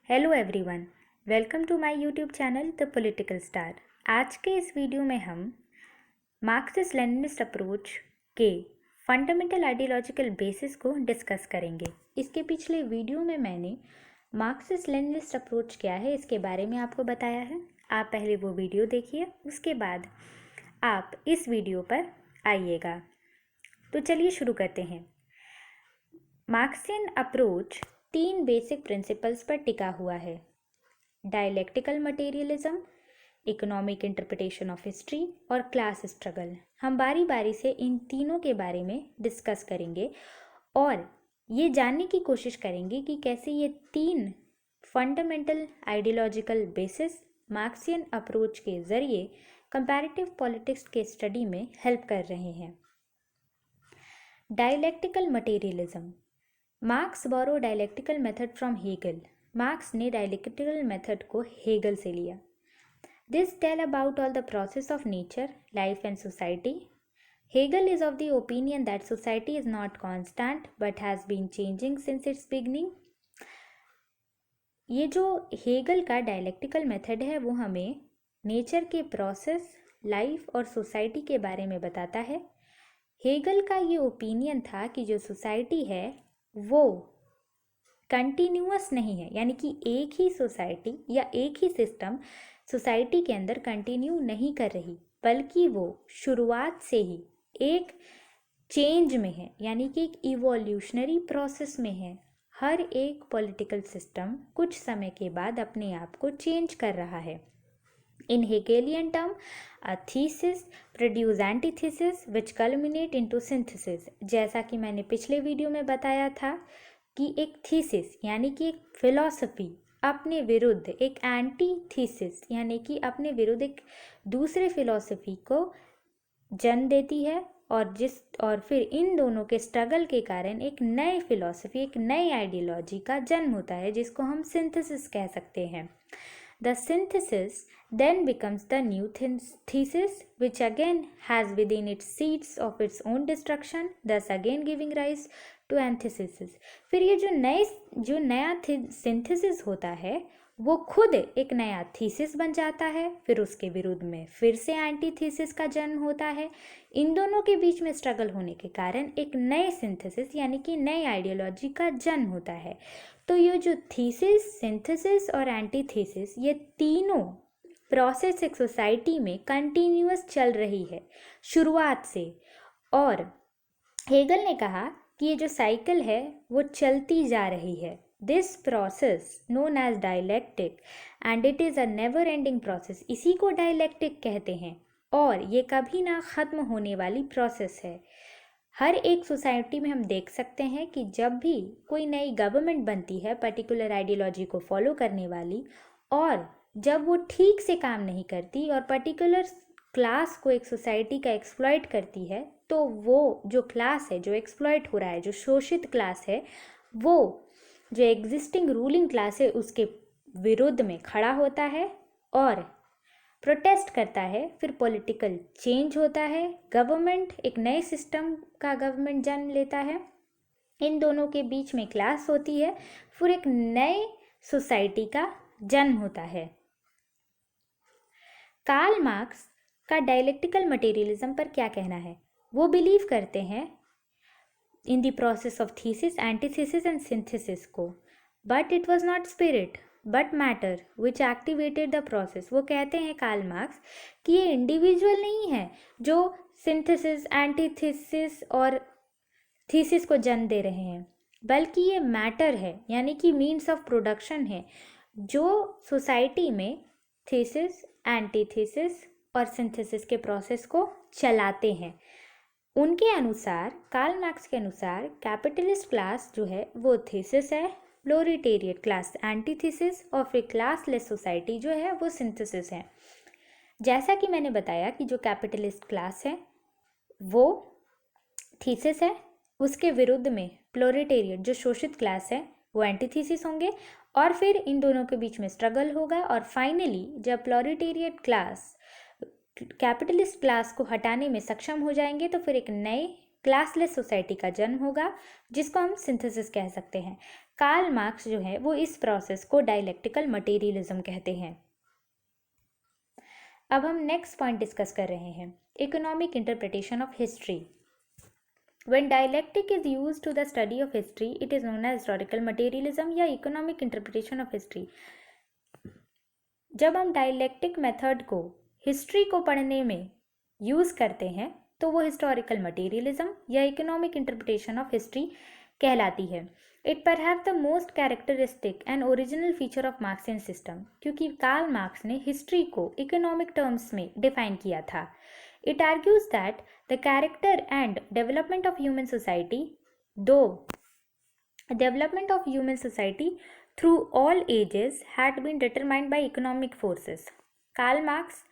Hello everyone, welcome to my YouTube channel the political star. आज के इस video में हम मार्क्सिस्ट लेनिनिस्ट अप्रोच के फंडामेंटल आइडियोलॉजिकल बेसिस को डिस्कस करेंगे। इसके पिछले वीडियो में मैंने मार्क्सिस्ट लेनिनिस्ट अप्रोच क्या है इसके बारे में आपको बताया है। आप पहले वो वीडियो देखिए, उसके बाद आप इस वीडियो पर आइएगा। तो चलिए शुरू करते हैं। मार्क्सियन अप्रोच 3 बेसिक प्रिंसिपल्स पर टिका हुआ है: dialectical materialism, economic interpretation of history और क्लास स्ट्रगल। हम बारी बारी से इन तीनों के बारे में डिस्कस करेंगे और ये जानने की कोशिश करेंगे कि कैसे ये 3 fundamental ideological basis Marxian approach के ज़रिए कंपैरेटिव पॉलिटिक्स के स्टडी में हेल्प कर रहे हैं। Dialectical materialism. Marx borrow dialectical method from Hegel. Marx ने डायलेक्टिकल मेथड को हेगल से लिया। This tell about all the process of nature, life and society. Hegel is of the opinion that society is not constant but has been changing since its beginning. ये जो Hegel का dialectical method है वो हमें nature के process, life और society के बारे में बताता है। हेगल का ये ओपिनियन था कि जो सोसाइटी है वो कंटिन्यूअस नहीं है, यानी कि एक ही सोसाइटी या एक ही सिस्टम सोसाइटी के अंदर कंटिन्यू नहीं कर रही, बल्कि वो शुरुआत से ही एक चेंज में है, यानी कि एक इवोल्यूशनरी प्रोसेस में है। हर एक पॉलिटिकल सिस्टम कुछ समय के बाद अपने आप को चेंज कर रहा है। In Hegelian term, a thesis produce antithesis which culminate into synthesis। जैसा कि मैंने पिछले वीडियो में बताया था कि एक थीसिस यानी कि एक फिलॉसफी अपने विरुद्ध एक एंटी थीसिस यानी कि अपने विरुद्ध एक दूसरे फिलॉसफी को जन्म देती है और फिर इन दोनों के स्ट्रगल के कारण एक नए फिलॉसफी, एक नई आइडियोलॉजी का जन्म होता है, जिसको हम सिंथेसिस कह सकते हैं। The synthesis then becomes the new thesis, which again has within it seeds of its own destruction, thus again giving rise to antithesis। फिर ये जो नया synthesis होता है वो खुद एक नया थीसिस बन जाता है, फिर उसके विरुद्ध में फिर से एंटी थीसिस का जन्म होता है। इन दोनों के बीच में स्ट्रगल होने के कारण एक नए सिंथेसिस यानी कि नई आइडियोलॉजी का जन्म होता है। तो ये जो थीसिस, सिंथेसिस और एंटीथीसिस, ये तीनों प्रोसेस एक सोसाइटी में कंटिन्यूअस चल रही है शुरुआत से। और हेगल ने कहा कि ये जो साइकिल है वो चलती जा रही है। This process known as dialectic and it is a never ending process. इसी को डायलेक्टिक कहते हैं और ये कभी ना ख़त्म होने वाली प्रोसेस है। हर एक सोसाइटी में हम देख सकते हैं कि जब भी कोई नई गवर्नमेंट बनती है पर्टिकुलर आइडियोलॉजी को फॉलो करने वाली, और जब वो ठीक से काम नहीं करती और पर्टिकुलर क्लास को एक सोसाइटी का एक्सप्लॉइट करती है, तो वो जो क्लास है, जो एक्सप्लॉइट हो रहा है, जो शोषित क्लास है, वो जो एग्जिस्टिंग रूलिंग क्लास है उसके विरुद्ध में खड़ा होता है और प्रोटेस्ट करता है। फिर पॉलिटिकल चेंज होता है, गवर्नमेंट, एक नए सिस्टम का गवर्नमेंट जन्म लेता है। इन दोनों के बीच में क्लास होती है, फिर एक नए सोसाइटी का जन्म होता है। कार्ल मार्क्स का डायलेक्टिकल मटेरियलिज्म पर क्या कहना है? वो बिलीव करते हैं in the process of thesis, antithesis and synthesis को, but it was not spirit but matter which activated the process. वो कहते हैं कार्ल मार्क्स कि ये इंडिविजुअल नहीं है जो सिंथेसिस, एंटीथीसिस और थीसिस को जन्म दे रहे हैं, बल्कि ये मैटर है, यानी कि मीन्स ऑफ प्रोडक्शन है, जो सोसाइटी में थीसिस, एंटीथीसिस और सिंथेसिस के प्रोसेस को चलाते हैं। उनके अनुसार, कार्ल मार्क्स के अनुसार, कैपिटलिस्ट क्लास जो है वो थीसिस है, प्रोलेटेरिएट क्लास एंटीथीसिस और फिर क्लासलेस सोसाइटी जो है वो सिंथेसिस है। जैसा कि मैंने बताया कि जो कैपिटलिस्ट क्लास है वो थीसिस है, उसके विरुद्ध में प्रोलेटेरिएट जो शोषित क्लास है वो एंटीथीसिस होंगे, और फिर इन दोनों के बीच में स्ट्रगल होगा और फाइनली जब प्रोलेटेरिएट क्लास कैपिटलिस्ट क्लास को हटाने में सक्षम हो जाएंगे तो फिर एक नए क्लासलेस सोसाइटी का जन्म होगा, जिसको हम सिंथेसिस कह सकते हैं। कार्ल मार्क्स जो है वो इस प्रोसेस को डायलेक्टिकल मटेरियलिज्म कहते हैं। अब हम नेक्स्ट पॉइंट डिस्कस कर रहे हैं, economic interpretation of history. When dialectic is used to the study of history, it is known as historical materialism या economic interpretation of history। जब हम डायलेक्टिक मेथड को हिस्ट्री को पढ़ने में यूज़ करते हैं तो वो हिस्टोरिकल मटेरियलिज्म या इकोनॉमिक इंटरप्रिटेशन ऑफ हिस्ट्री कहलाती है। It perhaps the most characteristic and original feature of Marxian system, क्योंकि कार्ल मार्क्स ने हिस्ट्री को इकोनॉमिक टर्म्स में डिफाइन किया था। It argues that the character and development of human society, through all ages had been determined by economic forces। Karl Marx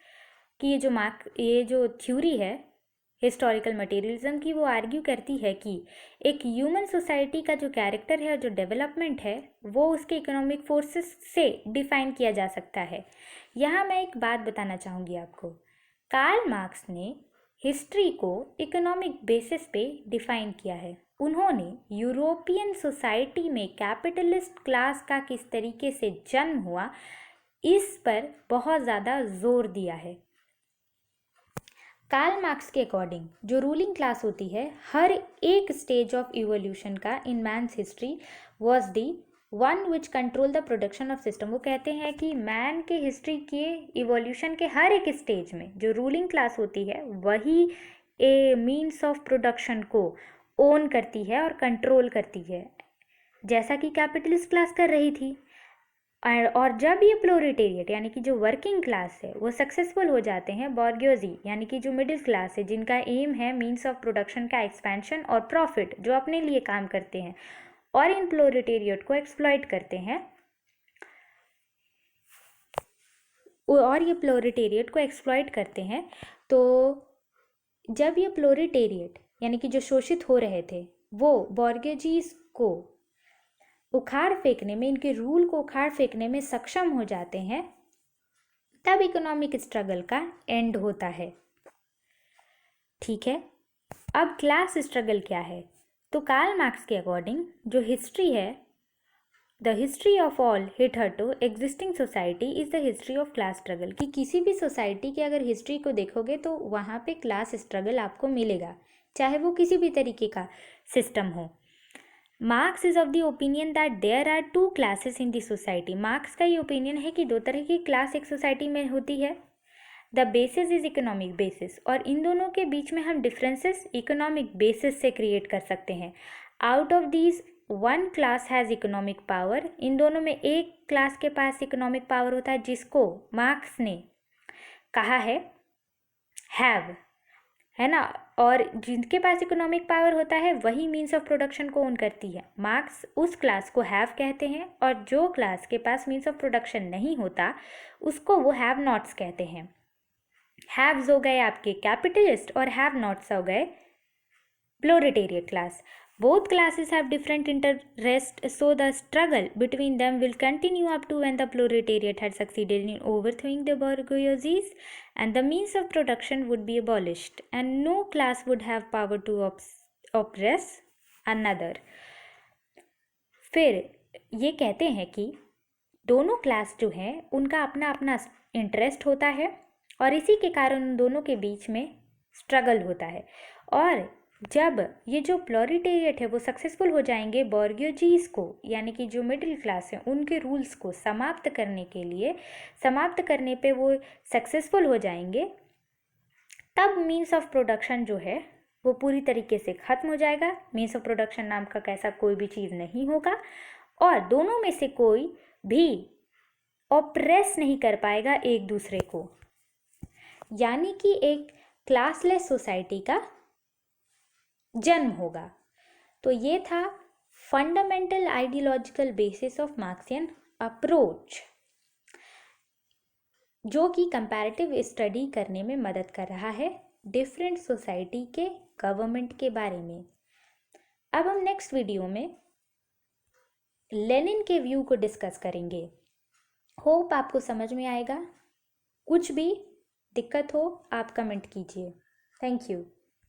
की ये जो theory है हिस्टोरिकल मटेरियलिज्म की, वो आर्ग्यू करती है कि एक ह्यूमन सोसाइटी का जो कैरेक्टर है और जो डेवलपमेंट है वो उसके इकोनॉमिक फोर्सेस से डिफाइन किया जा सकता है। यहाँ मैं एक बात बताना चाहूँगी आपको, कार्ल मार्क्स ने हिस्ट्री को इकोनॉमिक बेसिस पे डिफाइन किया है। उन्होंने यूरोपियन सोसाइटी में कैपिटलिस्ट क्लास का किस तरीके से जन्म हुआ इस पर बहुत ज़्यादा जोर दिया है। कार्ल मार्क्स के अकॉर्डिंग जो रूलिंग क्लास होती है हर एक स्टेज ऑफ इवोल्यूशन का in man's history was the one which control the production of system. वो कहते हैं कि मैन के हिस्ट्री के इवोल्यूशन के हर एक स्टेज में जो रूलिंग क्लास होती है वही ए मीन्स ऑफ प्रोडक्शन को ओन करती है और कंट्रोल करती है, जैसा कि कैपिटलिस्ट क्लास कर रही थी। और जब ये प्रोलेटेरिएट यानी कि जो वर्किंग क्लास है वो सक्सेसफुल हो जाते हैं, बॉर्गियोजी यानी कि जो मिडिल क्लास है जिनका एम है मीन्स ऑफ प्रोडक्शन का एक्सपेंशन और प्रॉफिट, जो अपने लिए काम करते हैं और इन प्रोलेटेरिएट को एक्सप्लॉइट करते हैं तो जब ये प्रोलेटेरिएट यानी कि जो शोषित हो रहे थे वो बॉर्गियोजीज को उखाड़ फेंकने में, इनके रूल को उखाड़ फेंकने में सक्षम हो जाते हैं, तब इकोनॉमिक स्ट्रगल का एंड होता है। ठीक है, अब क्लास स्ट्रगल क्या है? तो कार्ल मार्क्स के अकॉर्डिंग जो हिस्ट्री है, the history of all hitherto existing society is the history of class struggle. कि किसी भी सोसाइटी की अगर हिस्ट्री को देखोगे तो वहाँ पे क्लास स्ट्रगल आपको मिलेगा, चाहे वो किसी भी तरीके का सिस्टम हो। Marx is of the opinion that there are two classes in the society. Marx का ये ओपिनियन है कि दो तरह की क्लास एक सोसाइटी में होती है। The basis is economic basis, और इन दोनों के बीच में हम डिफरेंसेस इकोनॉमिक बेसिस से क्रिएट कर सकते हैं। Out of these one class has economic power. इन दोनों में एक क्लास के पास इकोनॉमिक पावर होता है जिसको मार्क्स ने कहा है हैव, है ना, और जिनके पास इकोनॉमिक पावर होता है वही मीन्स ऑफ प्रोडक्शन को ओन करती है। मार्क्स उस क्लास को हैव कहते हैं और जो क्लास के पास मीन्स ऑफ प्रोडक्शन नहीं होता उसको वो हैव नॉट्स कहते हैं। हैव्स हो गए आपके कैपिटलिस्ट और हैव नॉट्स हो गए proletariat class. Both classes have different interests, so the struggle between them will continue up to when the proletariat had succeeded in overthrowing the bourgeoisie and the means of production would be abolished and no class would have power to oppress another। फिर ये कहते हैं कि दोनों class जो हैं उनका अपना अपना इंटरेस्ट होता है और इसी के कारण उन दोनों के बीच में स्ट्रगल होता है, और जब ये जो प्रोलेटेरिएट है वो सक्सेसफुल हो जाएंगे बॉर्गियोजीज को यानी कि जो मिडिल क्लास है उनके रूल्स को समाप्त करने के लिए, समाप्त करने पे वो सक्सेसफुल हो जाएंगे, तब मीन्स ऑफ प्रोडक्शन जो है वो पूरी तरीके से ख़त्म हो जाएगा। मीन्स ऑफ प्रोडक्शन नाम का कैसा कोई भी चीज़ नहीं होगा और दोनों में से कोई भी ऑप्रेस नहीं कर पाएगा एक दूसरे को, यानी कि एक क्लासलेस सोसाइटी का जन्म होगा। तो ये था fundamental ideological basis of Marxian approach, जो कि कंपैरेटिव स्टडी करने में मदद कर रहा है डिफरेंट सोसाइटी के गवर्नमेंट के बारे में। अब हम नेक्स्ट वीडियो में लेनिन के व्यू को डिस्कस करेंगे। होप आपको समझ में आएगा। कुछ भी दिक्कत हो आप कमेंट कीजिए। Thank you.